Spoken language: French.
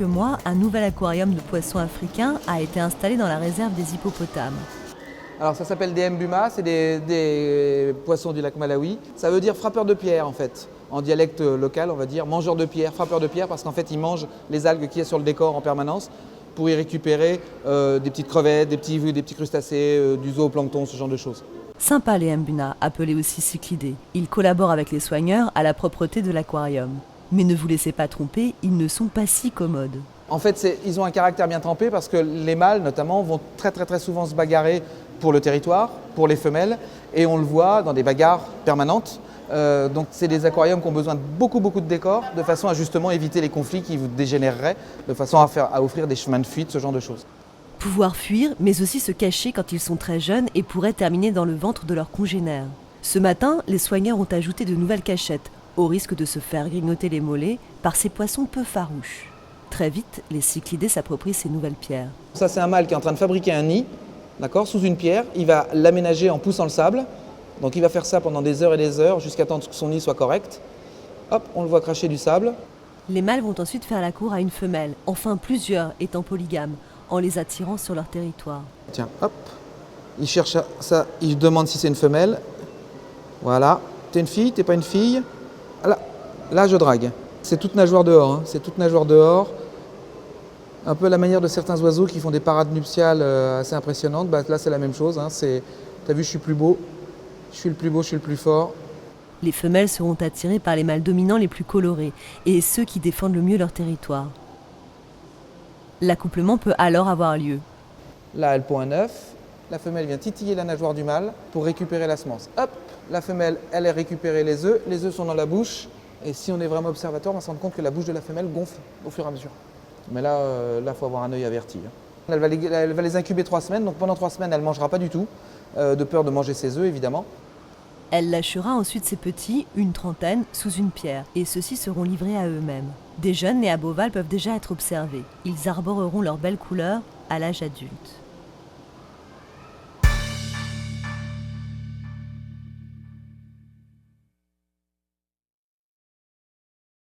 quelques mois, un nouvel aquarium de poissons africains a été installé dans la réserve des hippopotames. Alors ça s'appelle des mbuma, c'est des poissons du lac Malawi. Ça veut dire frappeur de pierre en fait. En dialecte local, on va dire mangeur de pierre, frappeur de pierre, parce qu'en fait ils mangent les algues qu'il y a sur le décor en permanence pour y récupérer des petites crevettes, des petits crustacés, du zooplancton, ce genre de choses. Sympa les mbuna, appelés aussi cyclidés. Ils collaborent avec les soigneurs à la propreté de l'aquarium. Mais ne vous laissez pas tromper, ils ne sont pas si commodes. En fait, ils ont un caractère bien trempé parce que les mâles, notamment, vont très souvent se bagarrer pour le territoire, pour les femelles, et on le voit dans des bagarres permanentes. Donc c'est des aquariums qui ont besoin de beaucoup de décors, de façon à justement éviter les conflits qui vous dégénéreraient, de façon à offrir des chemins de fuite, ce genre de choses. Pouvoir fuir, mais aussi se cacher quand ils sont très jeunes et pourraient terminer dans le ventre de leurs congénères. Ce matin, les soigneurs ont ajouté de nouvelles cachettes, au risque de se faire grignoter les mollets par ces poissons peu farouches. Très vite, les cyclidés s'approprient ces nouvelles pierres. Ça, c'est un mâle qui est en train de fabriquer un nid, d'accord, sous une pierre. Il va l'aménager en poussant le sable. Donc il va faire ça pendant des heures et des heures jusqu'à temps que son nid soit correct. Hop, on le voit cracher du sable. Les mâles vont ensuite faire la cour à une femelle, enfin plusieurs étant polygames, en les attirant sur leur territoire. Tiens, hop, il cherche ça, il demande si c'est une femelle. Voilà, t'es une fille, t'es pas une fille. Là je drague. C'est toute nageoire dehors, hein. C'est toute nageoire dehors. Un peu à la manière de certains oiseaux qui font des parades nuptiales assez impressionnantes. Bah, là c'est la même chose, hein. T'as vu, je suis plus beau, je suis le plus beau, je suis le plus fort. Les femelles seront attirées par les mâles dominants les plus colorés et ceux qui défendent le mieux leur territoire. L'accouplement peut alors avoir lieu. Là, elle pond un œuf. La femelle vient titiller la nageoire du mâle pour récupérer la semence. Hop, la femelle, elle a récupéré les œufs. Les œufs sont dans la bouche. Et si on est vraiment observateur, on va se rendre compte que la bouche de la femelle gonfle au fur et à mesure. Mais là, faut avoir un œil averti. Elle va les incuber 3 semaines. Donc pendant 3 semaines, elle ne mangera pas du tout, de peur de manger ses œufs, évidemment. Elle lâchera ensuite ses petits, une trentaine, sous une pierre, et ceux-ci seront livrés à eux-mêmes. Des jeunes nés à Beauval peuvent déjà être observés. Ils arboreront leur belle couleur à l'âge adulte.